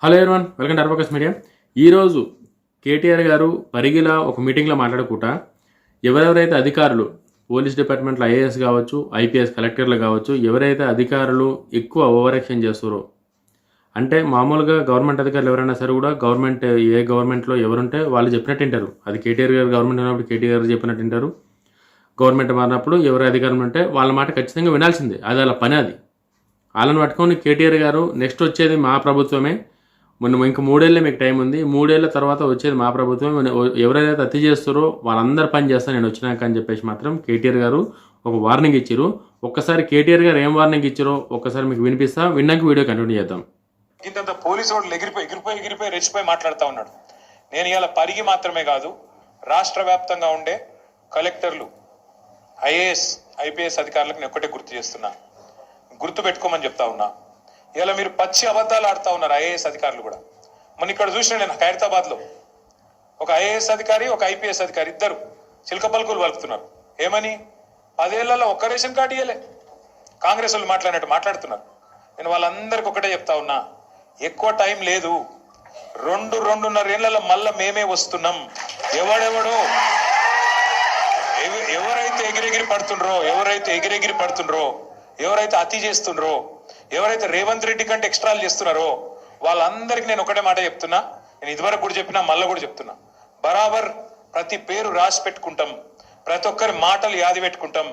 Hello everyone, welcome to advocates media. ఈరోజు కేటీఆర్ గారు పరిగిల ఒక మీటింగ్లో మాట్లాడుకుంటా ఎవరెవరైతే అధికారులు పోలీస్ డిపార్ట్మెంట్లో ఐఏఎస్ కావచ్చు, ఐపీఎస్ కలెక్టర్లు కావచ్చు, ఎవరైతే అధికారులు ఎక్కువ ఓవర్ యాక్షన్ చేస్తారో, అంటే మామూలుగా గవర్నమెంట్ అధికారులు ఎవరైనా సరే కూడా ఏ గవర్నమెంట్లో ఎవరుంటే వాళ్ళు చెప్పినట్టు వింటారు. అది కేటీఆర్ గారు గవర్నమెంట్ ఉన్నప్పుడు కేటీఆర్ గారు చెప్పినట్టు వింటారు. గవర్నమెంట్ మారినప్పుడు ఎవరు అధికారులు ఉంటే వాళ్ళ మాట ఖచ్చితంగా వినాల్సిందే. అది అలా పని. అది వాళ్ళని పట్టుకొని కేటీఆర్ గారు నెక్స్ట్ వచ్చేది మా ప్రభుత్వమే, ఇంక 3 ఏళ్ళే మీకు టైం ఉంది, 3 ఏళ్ళ తర్వాత వచ్చేది మా ప్రభుత్వం, ఎవరైతే అతి చేస్తారో వాళ్ళందరూ పని చేస్తాను నేను వచ్చినాక అని చెప్పేసి మాత్రం కేటీఆర్ గారు ఒక వార్నింగ్ ఇచ్చారు. ఒక్కసారి కేటీఆర్ గారు ఏం వార్నింగ్ ఇచ్చారో ఒక్కసారి మీకు వినిపిస్తా, విన్నాక వీడియో కంటిన్యూ చేద్దాం. ఇంత పోలీసు వాళ్ళు ఎగిరిపోయి రెచ్చిపోయి మాట్లాడుతూ ఉన్నాడు. నేను ఇలా పరిగి మాత్రమే కాదు, రాష్ట్ర వ్యాప్తంగా ఉండే కలెక్టర్లు, ఐఏఎస్ ఐపీఎస్ అధికారులకు నేను ఒక్కటే గుర్తు చేస్తున్నా, గుర్తు పెట్టుకోమని చెప్తా ఉన్నా. ఇలా మీరు పచ్చి అబద్ధాలు ఆడుతూ ఉన్నారు ఐఏఎస్ అధికారులు కూడా. మొన్న ఇక్కడ చూసిన నేను ఖైరతాబాద్ లో ఒక ఐఏఎస్ అధికారి, ఒక ఐపీఎస్ అధికారి ఇద్దరు చిలక పలుకులు పలుకుతున్నారు. ఏమని? 10 ఏళ్లలో ఒక్క రేషన్ కార్డు ఇయ్యలే. కాంగ్రెస్ వాళ్ళు మాట్లాడినట్టు మాట్లాడుతున్నారు. నేను వాళ్ళందరికీ ఒకటే చెప్తా ఉన్నా, ఎక్కువ టైం లేదు, 2-2.5 ఏళ్లలో మళ్ళా మేమే వస్తున్నాం. ఎవరైతే ఎగిరెగిరి పడుతుండ్రో, ఎవరైతే అతి చేస్తుండ్రో, ఎవరైతే రేవంత్ రెడ్డి కంటే ఎక్స్ట్రాలు చేస్తున్నారో వాళ్ళందరికీ నేను ఒకటే మాట చెప్తున్నా. నేను ఇదివరకు కూడా చెప్పినా, మళ్ళీ కూడా చెప్తున్నా, బరాబర్ ప్రతి పేరు రాసి పెట్టుకుంటాం, ప్రతి ఒక్కరి మాటలు యాది పెట్టుకుంటాం.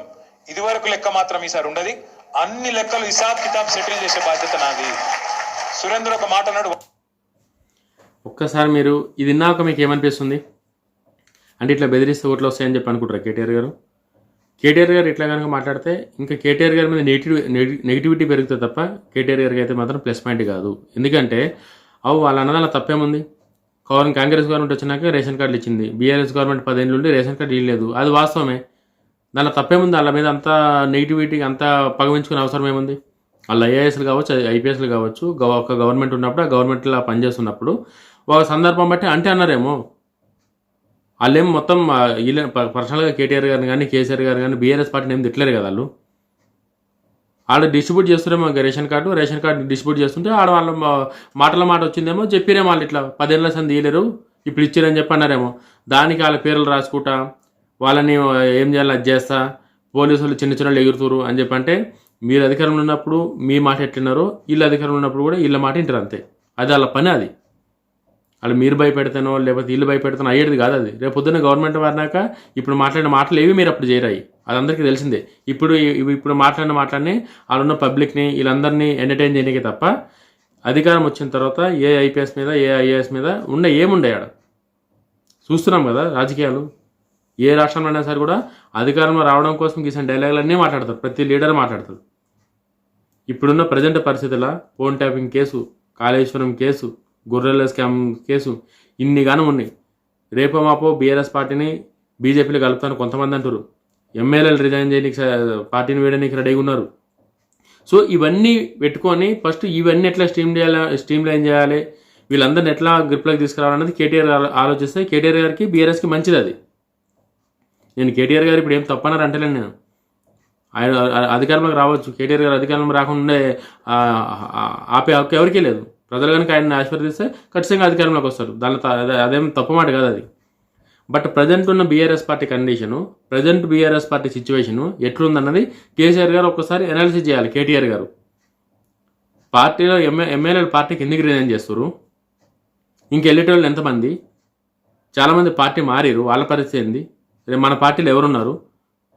ఇదివరకు లెక్క మాత్రం ఈసారి ఉండదు. అన్ని లెక్కలు హిసాబ్ కితాబ్ సెటిల్ చేసే బాధ్యత నాది. సురేంద్ర ఒక మాట అన్నాడు. ఒక్కసారి మీరు ఇది విన్నాక మీకు ఏమనిపిస్తుంది? అంటే ఇట్లా బెదిరిస్తే ఓట్లు వస్తాయని చెప్పి అనుకుంటారా కేటీఆర్ గారు? కేటీఆర్ గారు ఇట్లా కనుక మాట్లాడితే ఇంకా కేటీఆర్ గారి మీద నెగిటివిటీ పెరుగుతుంది తప్ప కేటీఆర్ గారికి అయితే మాత్రం ప్లస్ పాయింట్ కాదు. ఎందుకంటే వాళ్ళ అన్నదాల తప్పేముంది? కాంగ్రెస్ గవర్నమెంట్ వచ్చినాక రేషన్ కార్డులు ఇచ్చింది, బీఆర్ఎస్ గవర్నమెంట్ 10 ఏళ్ళు ఉండి రేషన్ కార్డు ఇవ్వలేదు, అది వాస్తవమే. దానిలో తప్పేముంది? వాళ్ళ మీద అంత నెగిటివిటీ అంతా పగమించుకునే అవసరం ఏముంది? వాళ్ళు ఐఏఎస్లు కావచ్చు, ఐపీఎస్లు కావచ్చు, ఒక గవర్నమెంట్ ఉన్నప్పుడు ఆ గవర్నమెంట్లో పనిచేస్తున్నప్పుడు ఒక సందర్భం బట్టి అంటే అన్నారేమో. వాళ్ళేం మొత్తం వీళ్ళ పర్సనల్గా కేటీఆర్ గారిని కానీ కేసీఆర్ గారు కానీ బీఆర్ఎస్ పార్టీని ఏం తిట్టలేరు కదా. వాళ్ళు డిస్ట్రిబ్యూట్ చేస్తారేమో రేషన్ కార్డు డిస్ట్రిబ్యూట్ చేస్తుంటే వాళ్ళ మాట వచ్చిందేమో, చెప్పిరేమో వాళ్ళు ఇట్లా 10 ఏళ్ళ సంది తీయలేరు, ఇప్పుడు ఇచ్చారని చెప్పి అన్నారేమో. దానికి వాళ్ళ పేర్లు రాసుకుంటా వాళ్ళని ఏం చేయాలి అది చేస్తా, పోలీసులు చిన్న ఎగురుతురు అని చెప్పి అంటే, మీరు అధికారంలో ఉన్నప్పుడు మీ మాట ఎట్లున్నారో వీళ్ళు అధికారంలో ఉన్నప్పుడు కూడా వీళ్ళ మాట వింటారు అంతే. అది వాళ్ళ పని. అది వాళ్ళు మీరు భయపెడతానో లేకపోతే వీళ్ళు భయపెడతానో అయ్యేది కాదు. అది రేపు పొద్దున్న గవర్నమెంట్ వారినాక ఇప్పుడు మాట్లాడిన మాటలు ఏవి మీరు అప్పుడు చేయరాయి, అది అందరికీ తెలిసిందే. ఇప్పుడు మాట్లాడిన మాటలని వాళ్ళున్న పబ్లిక్ని వీళ్ళందరినీ ఎంటర్టైన్ చేయడానికి తప్ప అధికారం వచ్చిన తర్వాత ఏ ఐపీఎస్ మీద ఏ ఐఏఎస్ మీద ఏముండే ఆడ చూస్తున్నాం కదా. రాజకీయాలు ఏ రాష్ట్రంలో అయినా సరే కూడా అధికారంలో రావడం కోసం గీసిన డైలాగులన్నీ మాట్లాడతారు, ప్రతి లీడర్ మాట్లాడతారు. ఇప్పుడున్న ప్రజెంట్ పరిస్థితుల phone tapping case, Kaleshwaram case, గొర్రెల స్కామ్ కేసు ఇన్నిగానో ఉన్నాయి. రేపో మాపో బీఆర్ఎస్ పార్టీని బీజేపీలో కలుపుతాను కొంతమంది అంటారు. ఎమ్మెల్యేలు రిజైన్ చేయడానికి పార్టీని వేయడానికి రెడీగా ఉన్నారు. సో ఇవన్నీ పెట్టుకొని ఫస్ట్ ఇవన్నీ ఎట్లా స్ట్రీమ్ లైన్ చేయాలి, వీళ్ళందరినీ ఎట్లా గ్రిప్లోకి తీసుకురావాలన్నది కేటీఆర్ ఆలోచిస్తే కేటీఆర్ గారికి బీఆర్ఎస్కి మంచిది. అది నేను కేటీఆర్ గారు ఇప్పుడు ఏం తప్పన్నారు అంటలేను. నేను ఆయన అధికారంలోకి రావచ్చు, కేటీఆర్ గారు అధికారంలో రాకుండా ఆపే హక్కు ఎవరికీ లేదు. ప్రజలు కనుక ఆయన్ని ఆశీర్వదిస్తే ఖచ్చితంగా అధికారంలోకి వస్తారు. అదేం తప్పమాట కాదు అది. బట్ ప్రజెంట్ ఉన్న BRS party condition, present BRS party situation ఎట్లుందన్నది కేసీఆర్ గారు ఒక్కసారి అనాలిసిస్ చేయాలి. కేటీఆర్ గారు పార్టీలో ఎమ్మెల్యేలు పార్టీకి ఎందుకు రిజైన్ చేస్తారు, ఇంకెళ్ళేటోళ్ళు ఎంతమంది? చాలామంది పార్టీ మారిరు, వాళ్ళ పరిస్థితి ఏంది? మన పార్టీలో ఎవరున్నారు?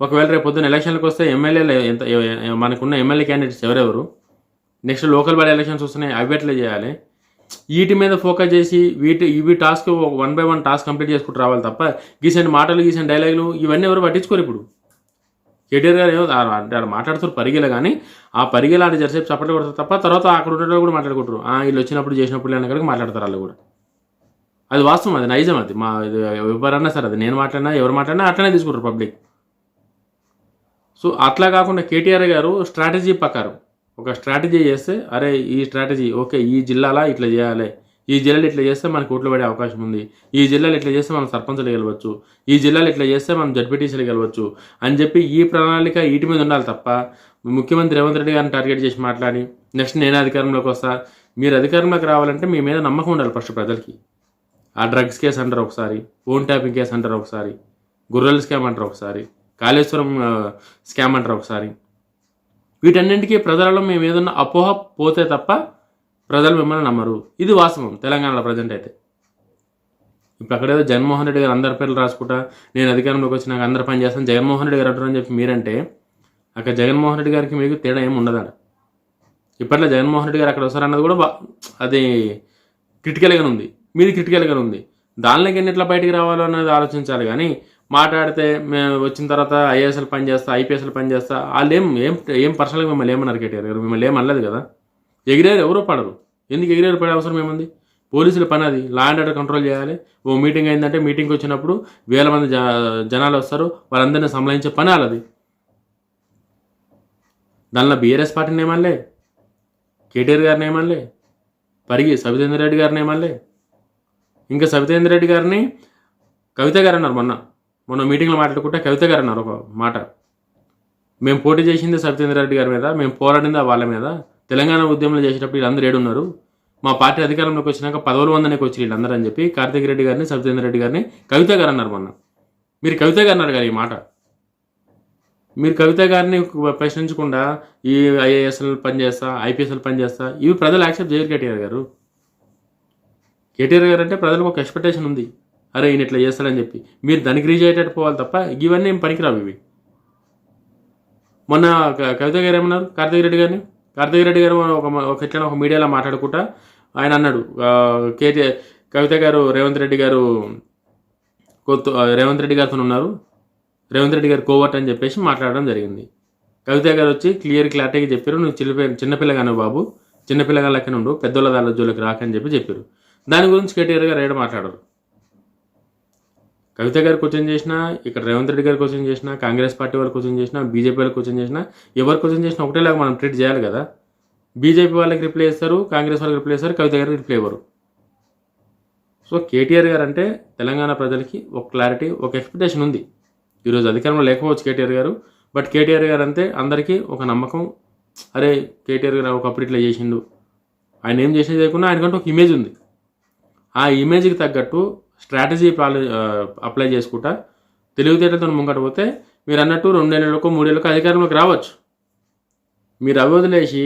ఒకవేళ రేపు పొద్దున్న ఎలక్షన్లకు వస్తే ఎమ్మెల్యేలు మనకున్న ఎమ్మెల్యే క్యాండిడేట్స్ ఎవరెవరు? నెక్స్ట్ లోకల్ బాడీ ఎలక్షన్స్ వస్తున్నాయి, అవి ఎట్లా చేయాలి? వీటి మీద ఫోకస్ చేసి ఇవి టాస్క్ 1 by 1 టాస్క్ కంప్లీట్ చేసుకుంటూ రావాలి తప్ప గీసెంట్ మాటలు, గీసెంట్ డైలాగులు ఇవన్నీ ఎవరు పట్టించుకోరు. ఇప్పుడు కేటీఆర్ గారు ఏమో మాట్లాడుతారు పరిగెల, కానీ ఆ పరిగెల ఆడ జరసేపు చప్పట్లు కొడతారు తప్ప తర్వాత అక్కడ ఉండేటప్పుడు కూడా మాట్లాడుకుంటారు. వీళ్ళు వచ్చినప్పుడు చేసినప్పుడు అన్న కనుక మాట్లాడతారు వాళ్ళు కూడా. అది వాస్తవం, అది నైజం. అది ఎవరన్నా సరే, అది నేను మాట్లాడినా ఎవరు మాట్లాడినా అట్లనే తీసుకుంటారు పబ్లిక్. సో అట్లా కాకుండా కేటీఆర్ గారు స్ట్రాటజీ ప్రకారం ఒక స్ట్రాటజీ చేస్తే, అరే ఈ స్ట్రాటజీ ఓకే, ఈ జిల్లాలో ఇట్లా చేయాలి, ఈ జిల్లాలో ఇట్లా చేస్తే మనకు ఓట్లు పడే అవకాశం ఉంది, ఈ జిల్లాలో ఇట్లా చేస్తే మనం సర్పంచులు గెలవచ్చు, ఈ జిల్లాలో ఇట్లా చేస్తే మనం జడ్పీటీసీలు గెలవచ్చు అని చెప్పి ఈ ప్రణాళిక వీటి మీద ఉండాలి తప్ప ముఖ్యమంత్రి రేవంత్ రెడ్డి గారిని టార్గెట్ చేసి మాట్లాడి నెక్స్ట్ నేనే అధికారంలోకి వస్తా, మీరు అధికారంలోకి రావాలంటే మీ మీద నమ్మకం ఉండాలి ఫస్ట్ ప్రజలకి. ఆ డ్రగ్స్ కేసు అంటారు ఒకసారి, ఫోన్ ట్యాపింగ్ కేసు అంటారు ఒకసారి, గొర్రెల స్కామ్ అంటారు ఒకసారి, కాళేశ్వరం స్కామ్ అంటారు ఒకసారి. వీటన్నింటికీ ప్రజలలో మీ మీద ఉన్న అపోహ పోతే తప్ప ప్రజలు మిమ్మల్ని నమ్మరు. ఇది వాస్తవం తెలంగాణలో ప్రజెంట్ అయితే. ఇప్పుడు అక్కడేదో జగన్మోహన్ రెడ్డి గారు అందరి పేర్లు రాసుకుంటా నేను అధికారంలోకి వచ్చినాక అందరు పని చేస్తాను జగన్మోహన్ రెడ్డి గారు అంటారని చెప్పి మీరంటే అక్కడ జగన్మోహన్ రెడ్డి గారికి మీకు తేడా ఏమి ఉండదు. ఇప్పట్లో జగన్మోహన్ రెడ్డి గారు అక్కడ వస్తారన్నది కూడా అది క్రిటికల్గానే ఉంది, మీది క్రిటికల్గానే ఉంది. దానిలోకి ఎన్ని ఎట్లా బయటికి రావాలో అనేది ఆలోచించాలి. కానీ మాట్లాడితే మేము వచ్చిన తర్వాత ఐఏఎస్ఎల్ పని చేస్తా, ఐపీఎస్ఎల్ పని చేస్తా, వాళ్ళు ఏం పర్సనల్గా మిమ్మల్ని ఏమన్నారు కేటీఆర్ గారు? మిమ్మల్ని ఏం అనలేదు కదా. ఎగిరేరు ఎవరో పడరు. ఎందుకు ఎగిరేరు పడే అవసరం ఏముంది? పోలీసుల పని అది, లా అండ్ ఆర్డర్ కంట్రోల్ చేయాలి. ఓ మీటింగ్ అయిందంటే మీటింగ్కి వచ్చినప్పుడు 1000 మంది జనాలు వస్తారు, వాళ్ళందరినీ సంలాయించే పని వాళ్ళది. దానిలో బీఆర్ఎస్ పార్టీని ఏమనలే, కేటీఆర్ గారిని ఏమనలే, పరిగి సబితేంద్ర రెడ్డి గారిని ఏమనలే. ఇంకా సబితేంద్ర రెడ్డి గారిని కవిత గారు అన్నారు. మొన్న మీటింగ్లో మాట్లాడుకుంటే కవిత గారు అన్నారు ఒక మాట, మేము పోటీ చేసింది సబితేంద్ర రెడ్డి గారి మీద, మేము పోరాడింది వాళ్ళ మీద. తెలంగాణ ఉద్యమంలో చేసేటప్పుడు వీళ్ళందరూ ఏడున్నారు, మా పార్టీ అధికారంలోకి వచ్చినాక 10,100కి వచ్చి వీళ్ళందరూ అని చెప్పి కార్తీక్ రెడ్డి గారిని, సబితేంద్ర రెడ్డి గారిని కవిత గారు అన్నారు. మొన్న మీరు కవిత గారు అన్నారు కదా ఈ మాట. మీరు కవిత గారిని ప్రశ్నించకుండా ఈ ఐఏఎస్ఎల్ పనిచేస్తా, ఐపీఎస్ఎల్ పనిచేస్తా, ఇవి ప్రజలు యాక్సెప్ట్ చేయరు కేటీఆర్ గారు. కేటీఆర్ గారు అంటే ప్రజలకు ఒక ఎక్స్పెక్టేషన్ ఉంది, అరే ఈయన ఇట్లా చేస్తాడని చెప్పి. మీరు దానికి రీచ్ అయ్యేటట్టు పోవాలి తప్ప ఇవన్నీ ఏం పనికిరావు ఇవి. మొన్న కవిత గారు ఏమన్నారు కార్తీక్ రెడ్డి గారు ఒక మీడియాలో మాట్లాడుకుంటా ఆయన అన్నాడు, కవిత గారు రేవంత్ రెడ్డి గారితో ఉన్నారు, రేవంత్ రెడ్డి గారు కోవర్ట్ అని చెప్పేసి మాట్లాడడం జరిగింది. కవిత గారు వచ్చి క్లారిటీగా చెప్పారు, నువ్వు చిన్నపిల్లగానే బాబు, చిన్నపిల్లగా లెక్కన ఉండు, పెద్దోళ్ళ దాళ్ళ జోలికి రాకని చెప్పారు. దాని గురించి కేటీఆర్ గారు ఏడ మాట్లాడరు. కవిత గారు క్వశ్చన్ చేసినా, ఇక్కడ రేవంత్ రెడ్డి గారు క్వశ్చన్ చేసినా, కాంగ్రెస్ పార్టీ వాళ్ళు క్వశ్చన్ చేసినా, బీజేపీ వాళ్ళు క్వశ్చన్ చేసినా, ఎవరు క్వశ్చన్ చేసినా ఒకటేలాగా మనం ట్రీట్ చేయాలి కదా. బీజేపీ వాళ్ళకి రిప్లై ఇస్తారు, కాంగ్రెస్ వాళ్ళకి రిప్లై ఇస్తారు, కవిత గారికి రిప్లై ఇవ్వరు. సో కేటీఆర్ గారు అంటే తెలంగాణ ప్రజలకి ఒక క్లారిటీ, ఒక ఎక్స్పెక్టేషన్ ఉంది. ఈరోజు అధికారంలో లేకపోవచ్చు కేటీఆర్ గారు, బట్ కేటీఆర్ గారు అంటే అందరికీ ఒక నమ్మకం, అరే కేటీఆర్ గారు ఒకప్పుడు ఇట్లా చేసిండు, ఆయన ఏం చేసేది లేకుండా ఆయనకంటే ఒక ఇమేజ్ ఉంది. ఆ ఇమేజ్కి తగ్గట్టు స్ట్రాటజీ అప్లై చేసుకుంటా తెలివితేటలతో ముంగట పోతే మీరు అన్నట్టు 2 నెలలకు 3 నెలలకు అధికారంలోకి రావచ్చు. మీరు అవదిలేసి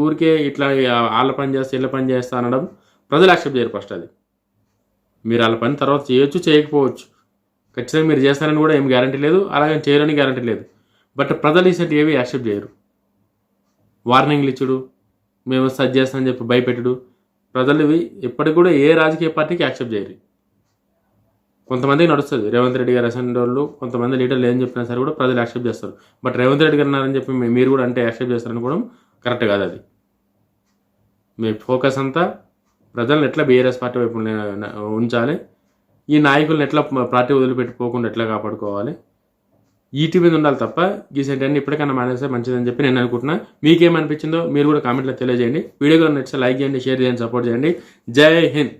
ఊరికే ఇట్లా వాళ్ళ పని చేస్తా వీళ్ళ పని చేస్తా అనడం ప్రజలు యాక్సెప్ట్ చేయరు. ఫస్ట్ అది మీరు వాళ్ళ పని తర్వాత చేయొచ్చు, చేయకపోవచ్చు, ఖచ్చితంగా మీరు చేస్తారని కూడా ఏం గ్యారంటీ లేదు, అలాగే చేయరని గ్యారంటీ లేదు. బట్ ప్రజలు ఇసంటి ఏవి యాక్సెప్ట్ చేయరు. వార్నింగ్లు ఇచ్చుడు, మేము సజ్ చేస్తామని చెప్పి భయపెట్టుడు, ప్రజలు ఇవి ఎప్పటికి కూడా ఏ రాజకీయ పార్టీకి యాక్సెప్ట్ చేయరు. కొంతమందికి నడుస్తుంది, రేవంత్ రెడ్డి గారు అసెంబ్లీ వాళ్ళు కొంతమంది లీడర్లు ఏం చెప్పినా సరే కూడా ప్రజలు యాక్సెప్ట్ చేస్తారు. బట్ రేవంత్ రెడ్డి గారు అన్నారని చెప్పి మీరు కూడా అంటే యాక్సెప్ట్ చేస్తారని కూడా కరెక్ట్ కాదు. అది మీ ఫోకస్ అంతా ప్రజలను ఎట్లా బీఆర్ఎస్ పార్టీ వైపు ఉంచాలి, ఈ నాయకులను ఎట్లా పార్టీ వదిలిపెట్టిపోకుండా ఎట్లా కాపాడుకోవాలి, వీటి మీద ఉండాలి తప్ప ఈ సెంటర్ని ఇప్పటికైనా మానేస్తే మంచిదని చెప్పి నేను అనుకుంటున్నా. మీకేమనిపించిందో మీరు కూడా కామెంట్లో తెలియజేయండి. వీడియో నచ్చితే లైక్ చేయండి, షేర్ చేయండి, సపోర్ట్ చేయండి. జై హింద్.